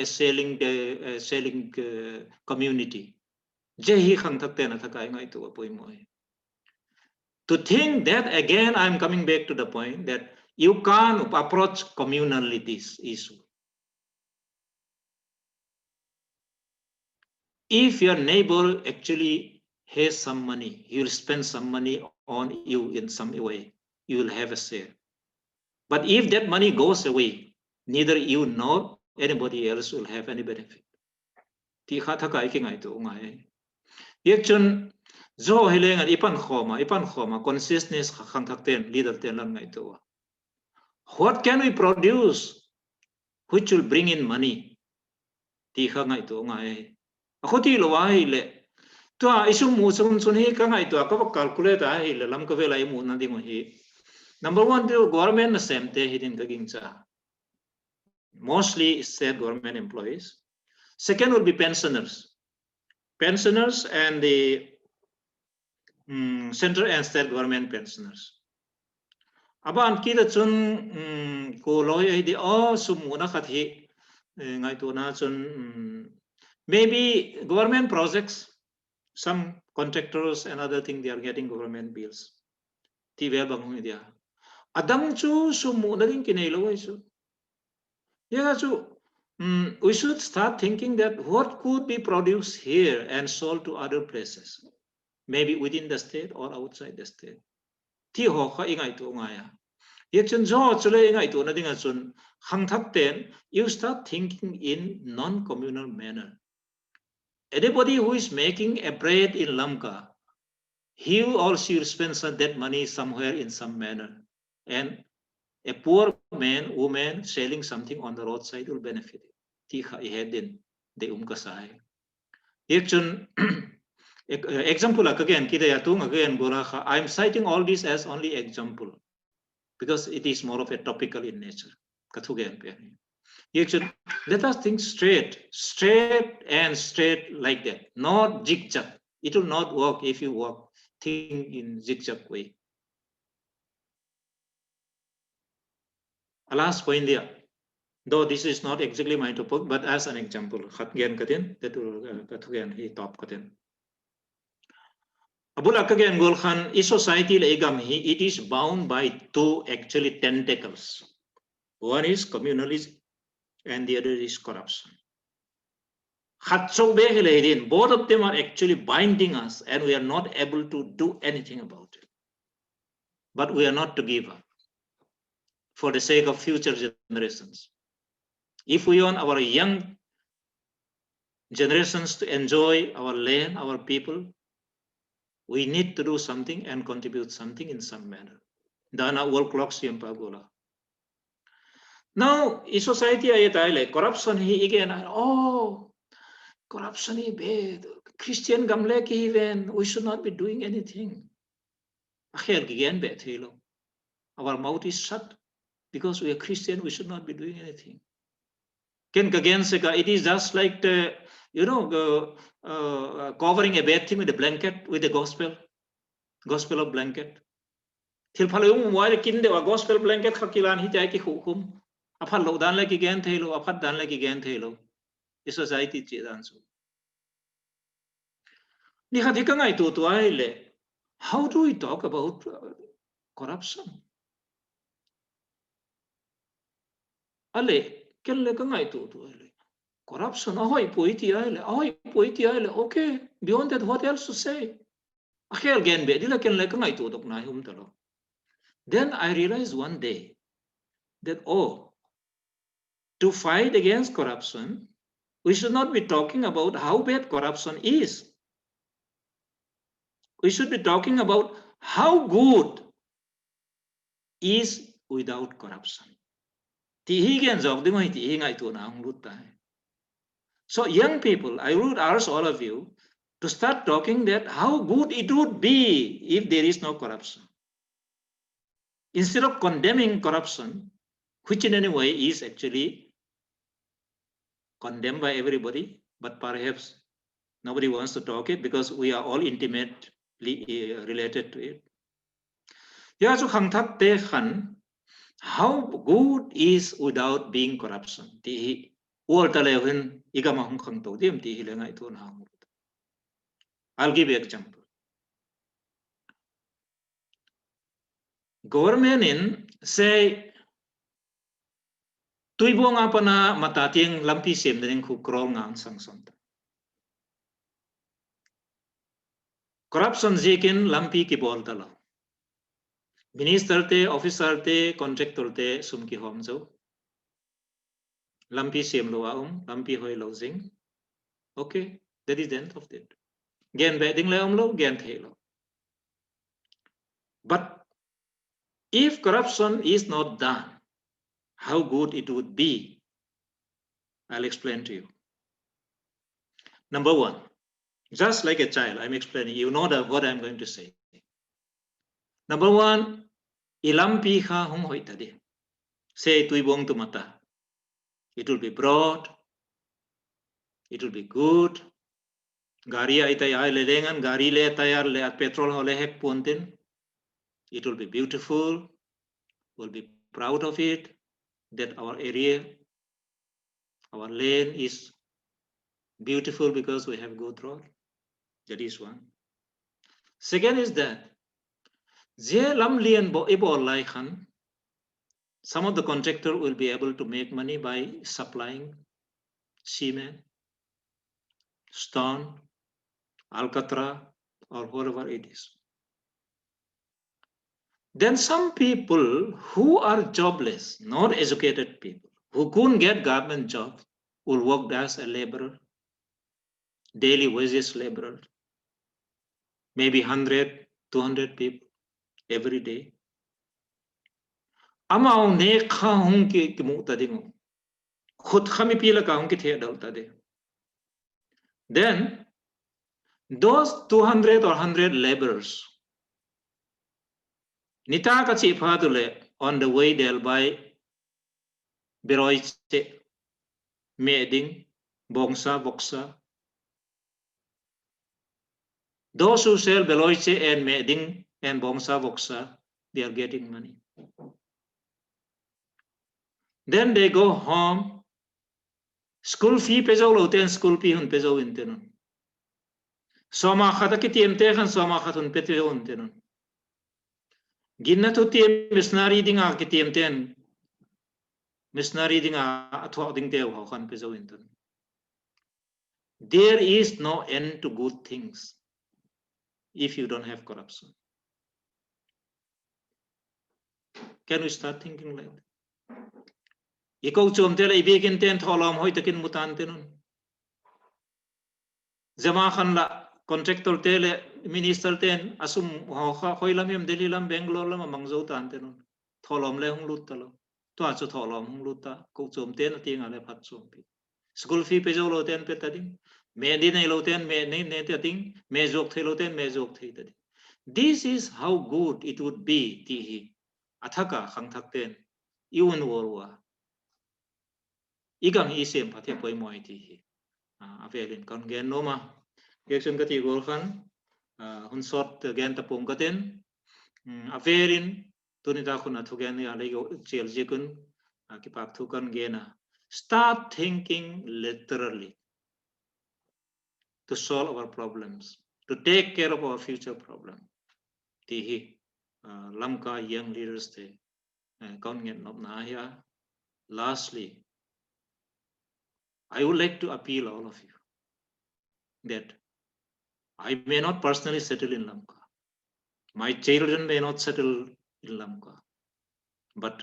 community. Je khang thak te na thakai ngai tu apoi moi. To think that again, I'm coming back to the point that you can't approach communally this issue. If your neighbor actually has some money, he will spend some money on you in some way, you will have a share. But if that money goes away, neither you nor anybody else will have any benefit. Ti kha thakai ki ngai tu ngai. Yek chun zo heleng an ipan khoma consciousness khang thak ten leader ten lan ngai tu. What can we produce which will bring in money? Ti kha ngai tu ngai. Akhoti lo wai le. Tua isu mu sun he ka ngai tu ka calculate ai le lam ka velai mu na ding hi. Number one, the government same te hidin ka ging cha. Mostly state government employees. Second will be pensioners. Pensioners and the central and state government pensioners. Aban kita chun ko loy di sumuna khathi ngai tu na chun maybe government projects, some contractors and other thing they are getting government bills. Ti ve bang dia. Adang chu sumuna ring kinai lo isu. Yeah, so we should start thinking that what could be produced here and sold to other places, maybe within the state or outside the state. Thi ho kha ingai tu ngaya. Yek chun jo chule ingai tu na dinga chun khang thak ten you start thinking in non-communal manner. Anybody who is making a bread in Lamka, he or she will spend that money somewhere in some manner, and a poor man, woman selling something on the roadside will benefit. Tiha ihedin de umkasai. Yekchun example again kita yatung again bola. I'm citing all this as only example because it is more of a topical in nature. Kathugen pe. Yekchun let us think straight like that, not zigzag. It will not work if you work think in zigzag way. Last point there, though this is not exactly my topic, but as an example, Khatgen Katin, that will Kathugen he top Katin. Abula Kagan Golkhan is society legam it is bound by two actually tentacles. One is communalism and the other is corruption. Both of them are actually binding us and we are not able to do anything about it. But we are not to give up for the sake of future generations. If we want our young generations to enjoy our land, our people, we need to do something and contribute something in some manner. Dana world clocks gola. Now, in society, corruption he again. Corruption is bad. Christian gamle ki even we should not be doing anything. Our mouth is shut. Because we are Christian, we should not be doing anything. It is just like covering a bad thing with a blanket, with the gospel of blanket. Gospel blanket society. How do we talk about corruption? Ale kelle ka ngai tu corruption okay, beyond that what else to say? Then I realized one day that to fight against corruption we should not be talking about how bad corruption is. We should be talking about how good is without corruption. So young people, I would urge all of you to start talking that how good it would be if there is no corruption. Instead of condemning corruption, which in any way is actually condemned by everybody, but perhaps nobody wants to talk it because we are all intimately related to it. How good is without being corruption? Or Talevin, Igama Hongkong, DMT, Hilangai to Hang. I'll give you an example. Government in say Tuibong apa na matating lampi sim din ku krol ngang sang som. Corruption zikin lampi ki bol talo. Minister te, officer te, contractor te sum ki hom zo. Lampi sim lo lampi hoi lo zing. Okay, that is the end of it. Gen bedding lo, gen the lo. But if corruption is not done, how good it would be, I'll explain to you. Number one, just like a child, I'm explaining, you know what I'm going to say. Number one, ilampi ka hong hoi tadi. Say tuibong tumata. It will be broad. It will be good. Garia itay lelengan, gari le tayar le at petrol ho lehek puntin. It will be beautiful. We'll be proud of it. That our area, our lane is beautiful because we have good road. That is one. Second is that some of the contractor will be able to make money by supplying cement, stone, alcatra, or whatever it is. Then some people who are jobless, not educated people, who couldn't get government job, will work as a laborer, daily wages laborer, maybe 100, 200 people every day. Amao ne kha hung ki muta dingo. Khud khami pila ka hung ki the dalta de. Then those 200 or 100 laborers, Nita ka chi phatule on the way they'll buy beroiche, meding, bongsa, boksa. Those who sell beloiche and meding and bongsa, boksa, they are getting money. Then they go home. School fee peso loten, school fee hun peso intenon. Soma khata ki tiem tehan soma khatun peso intenon. Ginna to tiem missionary dinga ki tiem ten. Missionary dinga atwa ding teo hakan peso intenon. There is no end to good things if you don't have corruption. Can we start thinking like that? Ikaw chom tela ibigin ten tholom hoy takin mutan tenon. Zama khan la contractor tele minister ten asum hoy lamem Delhi lam Bangalore lam mangzo tan tenon. Tholom le hung lut talo. To achu tholom hung luta ko chom ten ating ale phat chom pi. School fee pe jo lo ten pe tading. Me di nei lo ten me nei ne tating me jok the lo ten me jok the tading. This is how good it would be tihi. Athaka khang thak ten iun worwa. Igang isem pati poi moi tihi. Avelin kon gen noma. Geksun kati golkan hun sort gen tapung katen. Avelin tunita kuna thugen ya lego chel jikun kipak thukan gena. Start thinking literally to solve our problems, to take care of our future problem. Tihi lamka young leaders te kon gen nop na ya. Lastly, I would like to appeal all of you that I may not personally settle in Lamka. My children may not settle in Lamka. But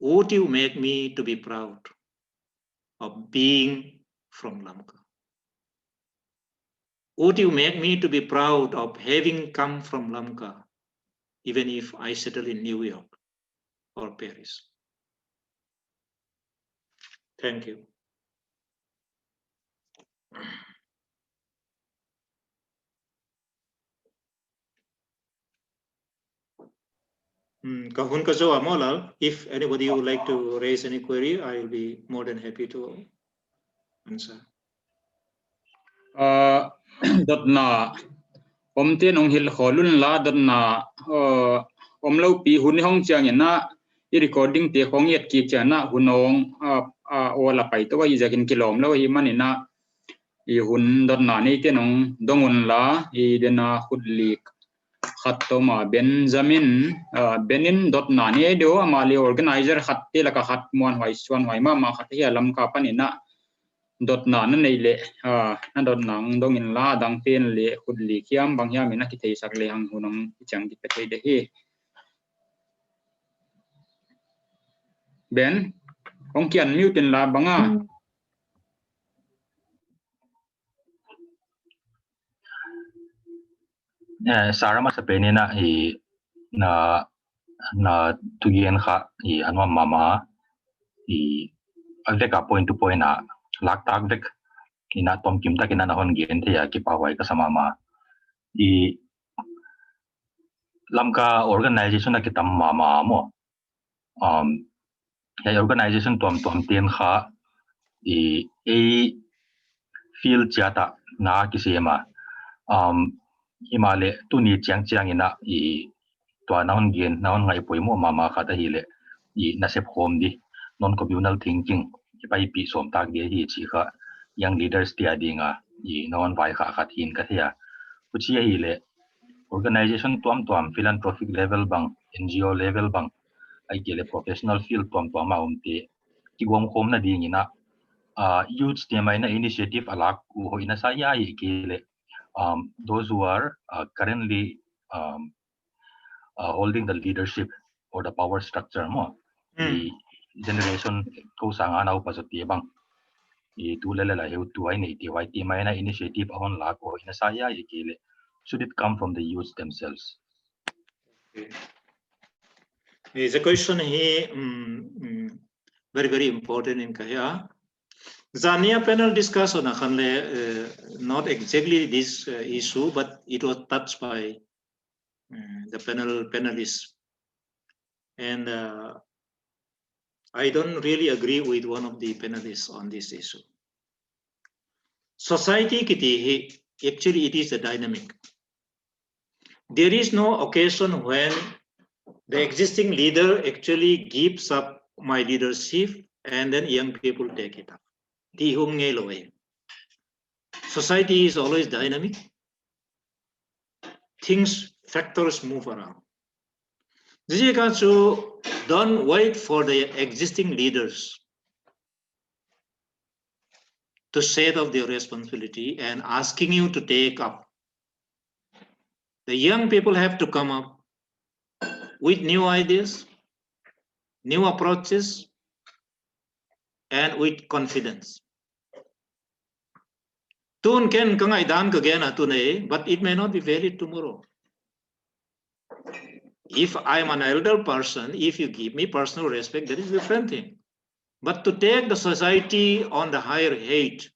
would you make me to be proud of being from Lamka? Would you make me to be proud of having come from Lamka, even if I settle in New York or Paris? Thank you. Kahun kaso amolal, if anybody would like to raise any query, I will be more than happy to answer. Dot na tiên ông hil kholun la dot na lâu pi hun hong chang na recording te khong yet ki chana hunong ola pai to i jakin kilom lo hi manina i hun dot na nei te nong dongun la i dena khudlik khat to ma Benjamin benin dot na ne do amali organizer khat te la ka khat mon hwai swan hwai ma khat hi lam ka panina dot na na nei le na dot nang dongin la dang ten le khudlik hiam bang hiam ina ki thei sak le hang hunong chang ki pe thei de hi Ben ong kian mute in la banga Sarama sa penina na tugian kha anwa mama aveka point to point na lak tak vek ina tom kim ta kina na hon gen thea ki pawai ka samama lamka organization na kitam mama mo ya organization tom ten kha a field chata na kisema himale tuni chiang ina to naon gen naon ngai poimo mama khata hile na sep home di non communal thinking pai pi som tak ge hi chi kha young leaders ti adinga non vai kha thin ka thia uchi hile organization tom philanthropic level bang NGO level bang ai gele professional field tom ma umti ki gom khom na ding ina youth tema ina initiative alak ku ho ina sa ya gele those who are currently holding the leadership or the power structure mo the generation ko sanga na upasati bang tu la heu tu ai nei ti wai ti mai na initiative on la ko ina sa ya gele should it come from the youth themselves? Is a question here very important in Kaya. Zania panel discussion not exactly this issue, but it was touched by the panelists, and I don't really agree with one of the panelists on this issue. Society kiti actually it is a dynamic. There is no occasion when the existing leader actually gives up my leadership and then young people take it up. Society is always dynamic. Factors move around. Don't wait for the existing leaders to set up their responsibility and asking you to take up. The young people have to come up with new ideas, new approaches, and with confidence. Tun ken kangai dan kagena tunai, but it may not be valid tomorrow. If I'm an elder person, if you give me personal respect, that is a different thing. But to take the society on the higher height,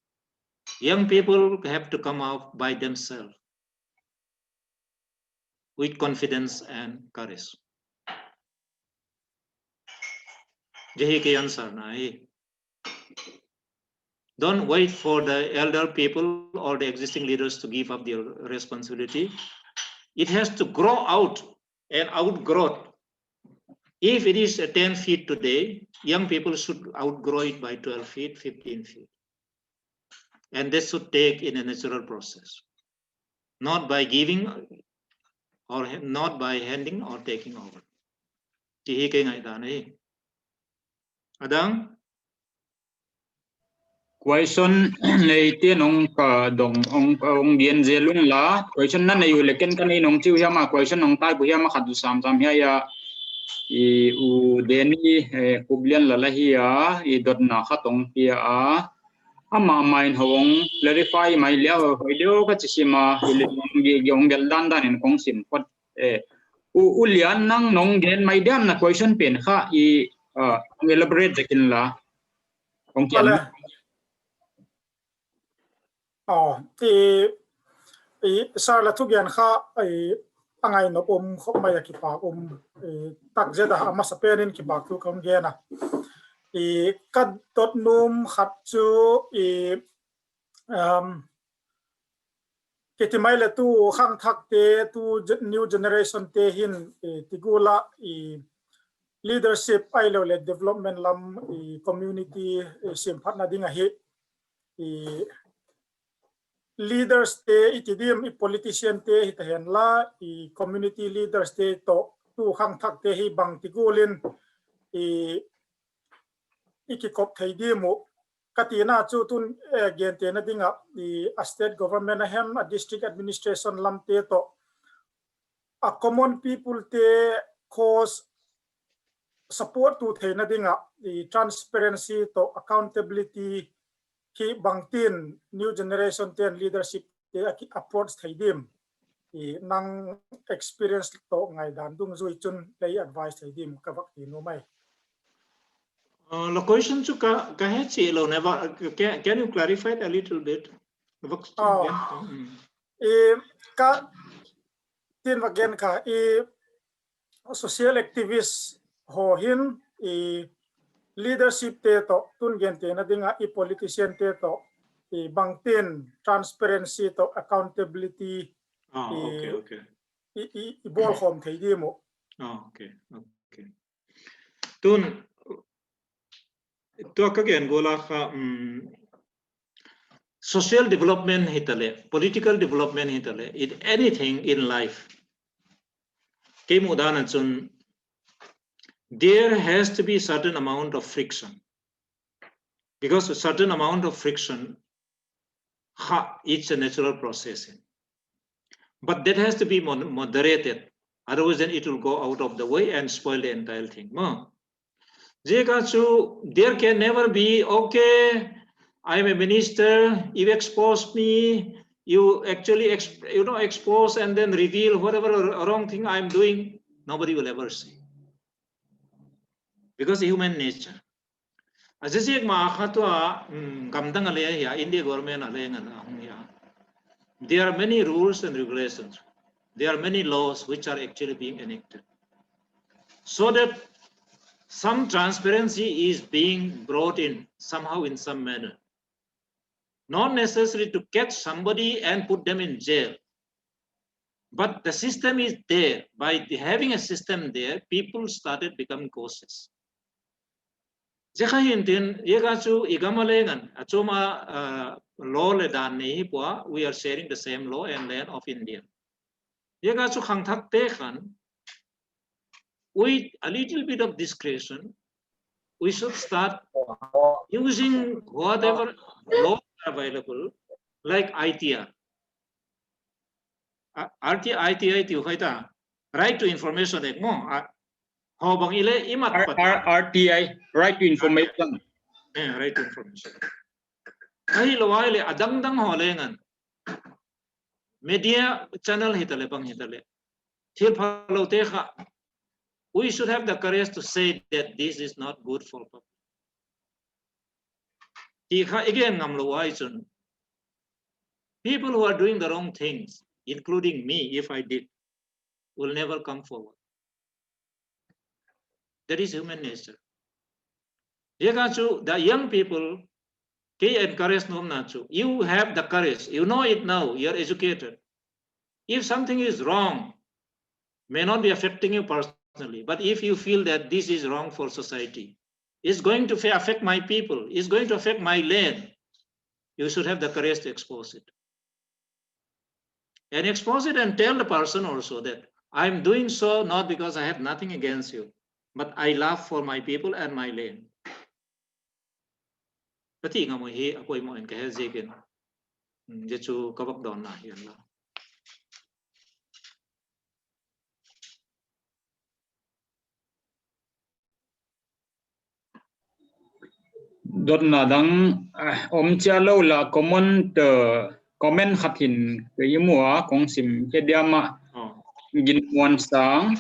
young people have to come out by themselves with confidence and courage. Jehi ke answer na hai. Don't wait for the elder people or the existing leaders to give up their responsibility. It has to grow out and outgrow. If it is 10 feet today, young people should outgrow it by 12 feet, 15 feet. And this should take in a natural process, not by giving or not by handing or taking over. Adang? question nei te nong ka dong ong dien zelun la question na nei leken kan nei nong chiu ma question nong tai bu ma khadu sam ya ya i u deni kublian la hi ya i dot na khatong pia ama main hong clarify mai lia hoi deu ka chisima ile ngi gyong gel dan dan en kong sim pot u lian nang nong gen mai dam na question pen kha i elaborate jakin la kong kian sar la thugian kha angai no khop mai ki pa tak zeda ama sapenin ki ba tu kam gena kad dot num khat chu ketimai la tu khang thak te tu new generation te hin tigula leadership ai lo le development lam I community sim phat na ding a hi I leaders te itidim I politician te hitahen la I community leaders te to tu khang thak te hi bang tigulin I ikikop thei dimu katina chu tun gen te na dinga I a state government a hem a district administration lam te to a common people te cause support to thei na dinga the transparency to accountability ki bangtin new generation ten leadership te approach thei dim I nang experience to ngai dan dung zui chun lei advice thei dim ka vak ti no mai The question to Kahechi lo never can you clarify it a little bit? Ka tin again ka social activist ho hin leadership te to tun gen te na dinga I politician te to bangtin transparency to accountability Okay. I bol hom thei di mo Okay. Tun to again gola ka social development hitale, political development hitale, in anything in life. Kim udanachun, there has to be certain amount of friction. Because a certain amount of friction, it's a natural process. But that has to be moderated. Otherwise, then it will go out of the way and spoil the entire thing. There can never be, okay, I'm a minister, you expose me, you actually expose and then reveal whatever wrong thing I'm doing, nobody will ever see. Because human nature. India government, there are many rules and regulations. There are many laws which are actually being enacted. So that some transparency is being brought in somehow in some manner. Not necessary to catch somebody and put them in jail. But the system is there. By having a system there, people started becoming cautious. We are sharing the same law and land of India. With a little bit of discretion, we should start using whatever laws are available, like ITR. RTI, right to information. RTI, right to information. Right to information. Adang media channel hitale. We should have the courage to say that this is not good for public. Again, people who are doing the wrong things, including me, if I did, will never come forward. That is human nature. The young people, you have the courage. You know it now. You are educated. If something is wrong, may not be affecting you personally, but if you feel that this is wrong for society, it's going to affect my people, it's going to affect my land, you should have the courage to expose it. And expose it and tell the person also that I'm doing so not because I have nothing against you, but I love for my people and my land. Dot nadang chia lo la common comment khatin kayimua kong sim kediama gin wan sang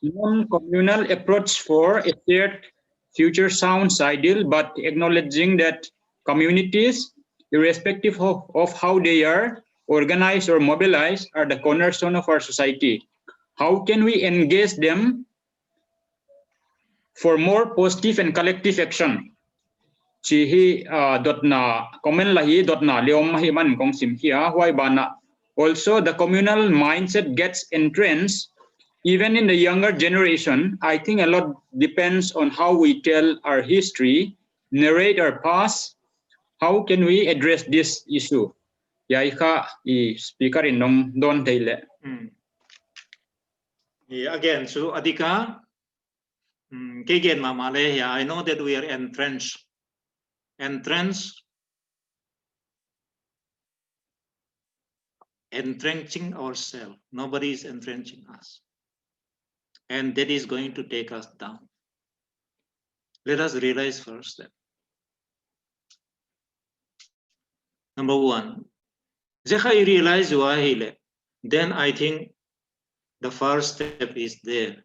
non-communal approach for a shared future sounds ideal, but acknowledging that communities, irrespective of how they are organized or mobilized, are the cornerstone of our society. How can we engage them for more positive and collective action? Chihi dot na comment lahi dot na leom mahiman kong sim hiya huay bana. Also, the communal mindset gets entrenched even in the younger generation, I think a lot depends on how we tell our history, narrate our past. How can we address this issue? Yaika speaker in Nong Don Taylor. Yeah, again, so Adhika, again, Mama Leia, I know that we are entrenched, entrenching ourselves. Nobody is entrenching us. And that is going to take us down. Let us realize first that. Number one, I realize why, then I think the first step is there.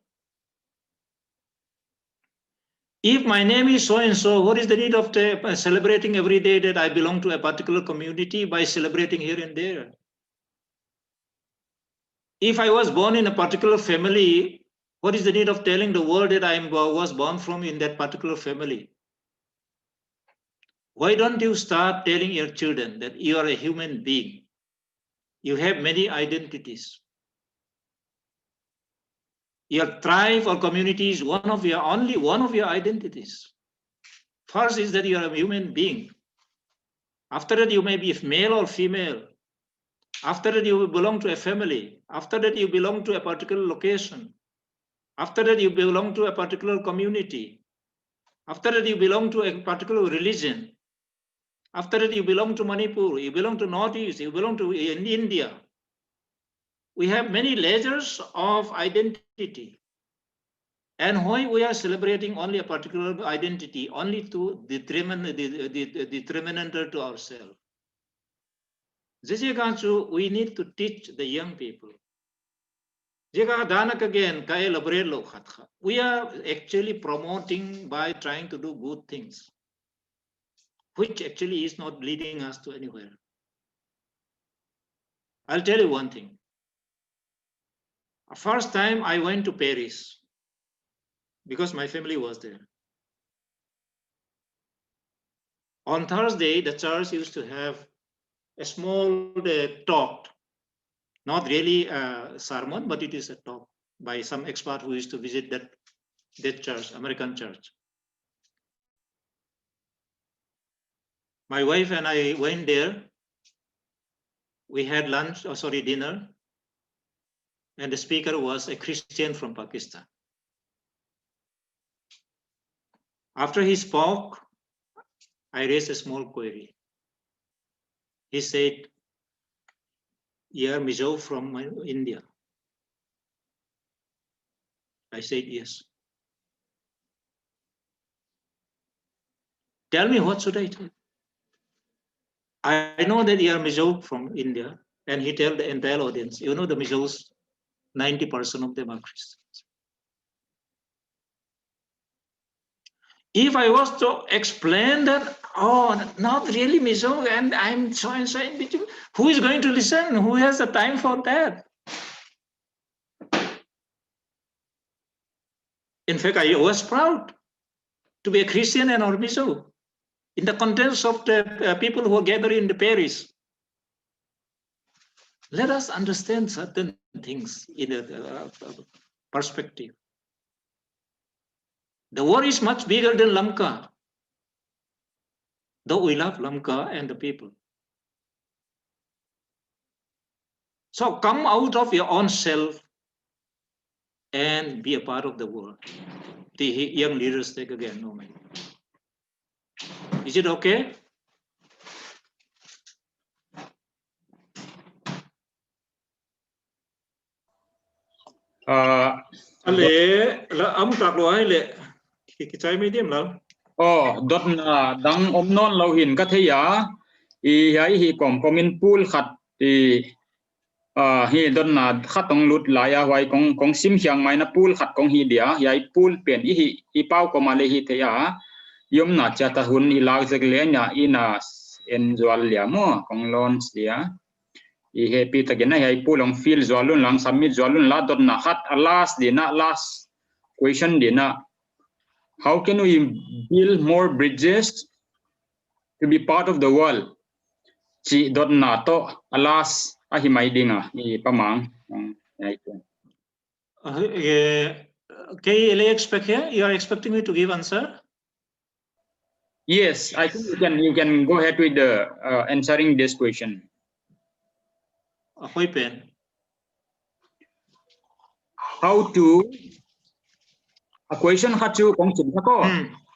If my name is so and so, what is the need of celebrating every day that I belong to a particular community by celebrating here and there? If I was born in a particular family, what is the need of telling the world that I was born from in that particular family? Why don't you start telling your children that you are a human being? You have many identities. Your tribe or community is only one of your identities. First is that you are a human being. After that, you may be male or female. After that, you belong to a family. After that, you belong to a particular location. After that, you belong to a particular community. After that, you belong to a particular religion. After that, you belong to Manipur. You belong to Northeast. You belong to India. We have many layers of identity. And why we are celebrating only a particular identity, only to determine to ourselves. We need to teach the young people. We are actually promoting by trying to do good things, which actually is not leading us to anywhere. I'll tell you one thing. First time I went to Paris, because my family was there. On Thursday, the church used to have a small talk, not really a sermon, but it is a talk by some expert who used to visit that church, American church. My wife and I went there. We had dinner, and the speaker was a Christian from Pakistan. After he spoke, I raised a small query. He said, "You are Mizo from India." I said, "Yes." "Tell me, what should I do?" I know that you are Mizo from India. And he told the entire audience, you know, the Mizos, 90% of them are Christians. If I was to explain that, oh, not really Mizo, and I'm so and so in between, who is going to listen? Who has the time for that? In fact, I was proud to be a Christian and or Mizo in the context of the people who are gathering in the Paris. Let us understand certain things in a perspective. The war is much bigger than Lanka, though we love Lanka and the people. So come out of your own self and be a part of the world. The young leaders take again, no man. Is it okay? Dot na dang omnon lo hin ka theya hai hi komin pool khat hi dot na khatong lut laya wai kong sim hyang mai na pool khat kong hi dia yai pool pen hi pau ko ma le hi theya yom na cha ta hun hi lag zek le nya ina enjoy lia mo kong lons dia I happy again hai pulong feel zalun lang submit zalun la dot na khat last dina last question dina. How can we build more bridges to be part of the world? Chi dot na to alas ahimai dinga I pamang expect here? You are expecting me to give answer? Yes, I think you can go ahead with the answering this question. Hoi pen. How to a question hachu kongchin ko.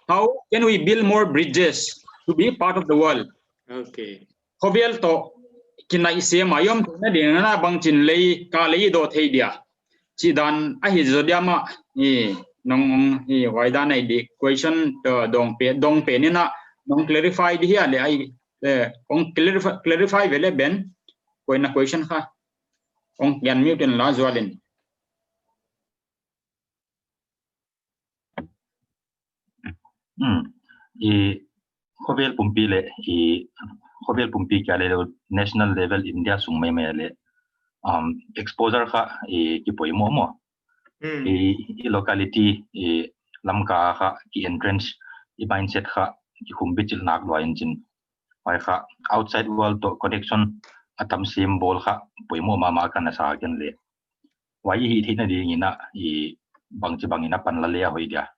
How can we build more bridges to be part of the world? Okay. Hobiel to kinai se mayom na ding na bang chin lei ka lei do thei dia. Chi dan a hi zo dia ma ni nong hi wai da nai di question dong pe ni na nong clarify di hi le ai kong clarify vele ben ko na question kha kong yan mute en la zwalin. Khovel pumpi le khovel pumpi kya le national level India sung mai mai le exposure kha ki poi mo locality lamka kha ki entrance mindset kha ki humbi chil nak lo engine pai kha outside world to connection atam symbol kha poi mo ma kana sa ken le wai hi thina di ngina bangchi bangina panla le hoi dia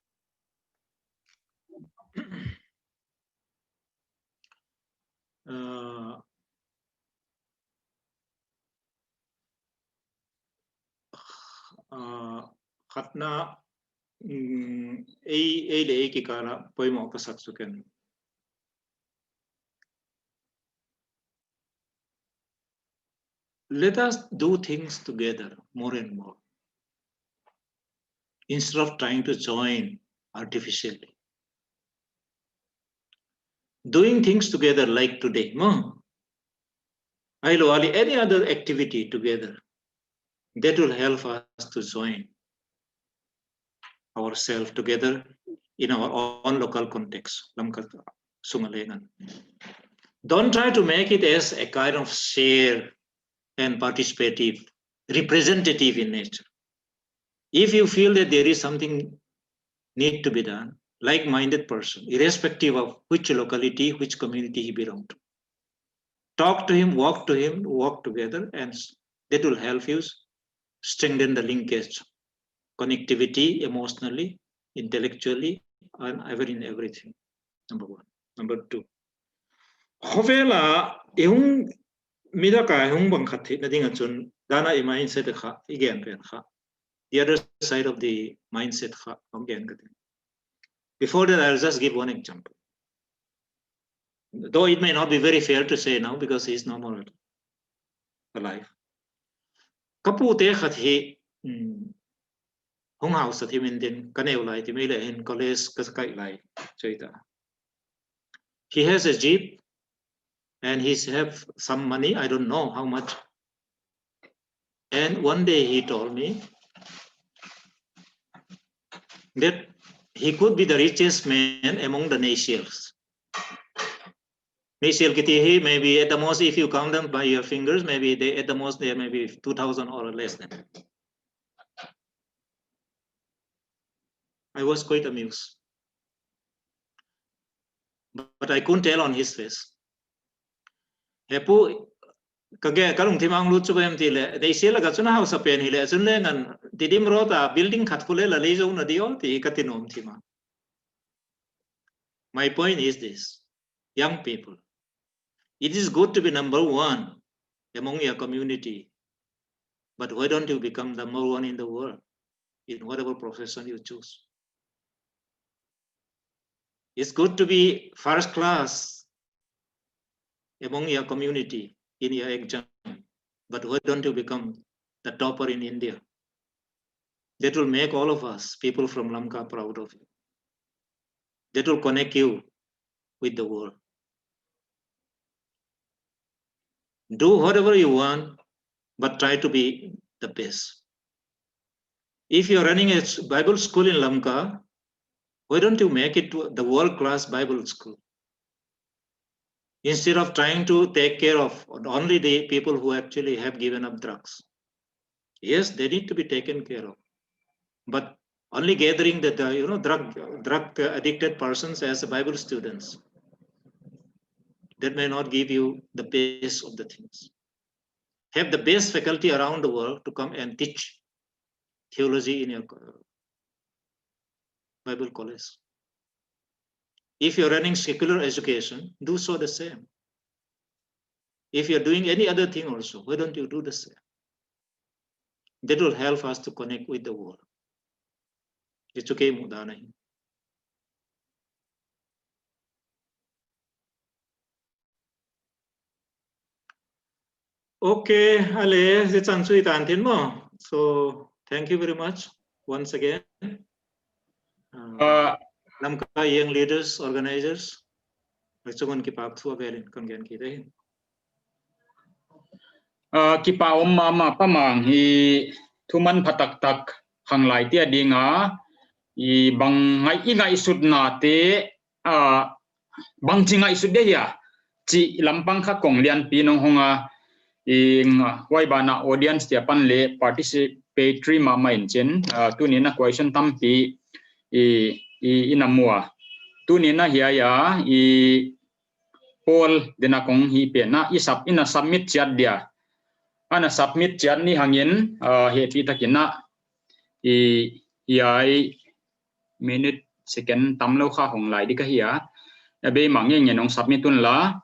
khatna le ki kara poi mo ka sak suken. Let us do things together more and more instead of trying to join artificially. Doing things together like today, any other activity together that will help us to join ourselves together in our own local context. Don't try to make it as a kind of share and participative, representative in nature. If you feel that there is something need to be done, like-minded person, irrespective of which locality, which community he belongs to, talk to him, walk together, and that will help you strengthen the linkage, connectivity emotionally, intellectually, and in everything. Number one. Number two. Hovela yung midaka yung bangkati na dinga chun dana I mindset kha again pen kha. The other side of the mindset kha again. Before that, I'll just give one example. Though it may not be very fair to say now because he's no more alive. Kapu te khat he hong house at him in den kaneu lai ti mele in college kaskai lai choita. He has a jeep and he's have some money, I don't know how much. And one day he told me that he could be the richest man among the nations. Maybe at the most, if you count them by your fingers, maybe at the most they may be 2,000 or less than. I was quite amused, but I couldn't tell on his face. Hepu kage karung timang lu chuba em tile they sela ga chuna house pen hile chun le ngan didim rota building khat khule la lejo na dio ti katinom thima. My point is this: young people, it is good to be number one among your community, but why don't you become number one in the world in whatever profession you choose? It's good to be first class among your community in your exam, but why don't you become the topper in India? That will make all of us, people from Lamka, proud of you. That will connect you with the world. Do whatever you want, but try to be the best. If you're running a Bible school in Lamka, why don't you make it to the world-class Bible school? Instead of trying to take care of only the people who actually have given up drugs. Yes, they need to be taken care of. But only gathering the drug addicted persons as Bible students, that may not give you the base of the things. Have the best faculty around the world to come and theology in your Bible college. If you're running secular education, do so the same. If you're doing any other thing also, why don't you do the same? That will help us to connect with the world. It's okay, Mudana. Okay, Ale, it's answer it antin mo. So thank you very much once again. Namka young leaders, organizers. Let's keep up to a very congen kite. Kipa mama pamang hi thuman phatak tak hang lai tia dinga I bang ngai sud na te bang chingai sud de ya chi lampang kha kong lian pi nong honga wai bana audience tia pan le participatory mama in chen tu ni na question tam pi inamua tu ni na hiya ya poll dena kong hi pe na ina submit chat dia ana submit chat ni hangin he pi takina yai minute second tamlo kha hong lai di ka hiya be mangi ngenong submit tun la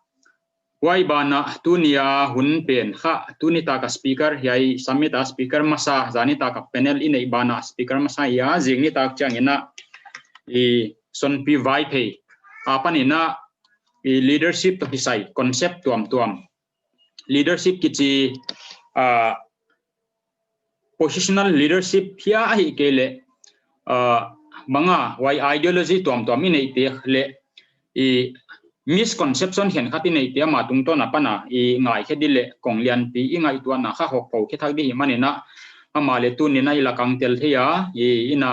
wai bana tunia hun pen kha tunita ka speaker yai submit a speaker masa zani ta ka panel inei bana speaker masa ya jingni tak changina son pi vai phe apanina leadership to hisai concept tuam leadership kichi positional leadership hia hi kele manga why ideology tuam inei te le misconception hen khati nei te ma tung to na pana ngai khedile konglian pi ngai tu na kha hok pau ke thak di manina amale tu ni na ila kang tel thea ina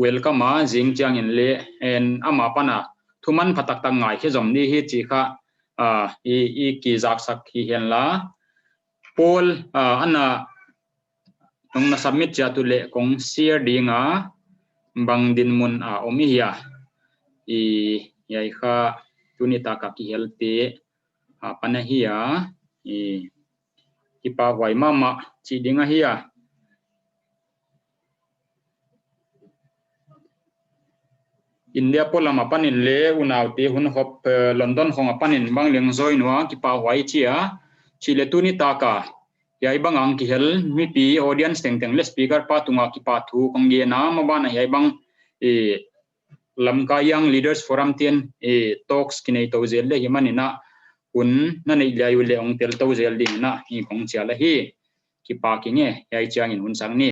welcome a jing chang in le en ama pana thuman phatak ta ngai khe jom ni hi chi kha ki jak sak hi hen la pol ana nong na submit cha tu le kong share dinga bang din mun omi hiya yai kha tunita ka ki helte pana hiya kipa wai mama chi dinga hiya India polama panin le unaute hun hop London khong panin bang leng zoi nuwa kipa wai chia chile tunita ka yai bang ang ki hel mi pi audience teng le speaker pa tunga kipa thu kongge na ma bana yai bang lamka young leaders forum tien talks kinai to zel le himanina un na nei lai le ong tel to zel ding na hi kong chia la hi ki pa ki nge yai chang in hun sang ni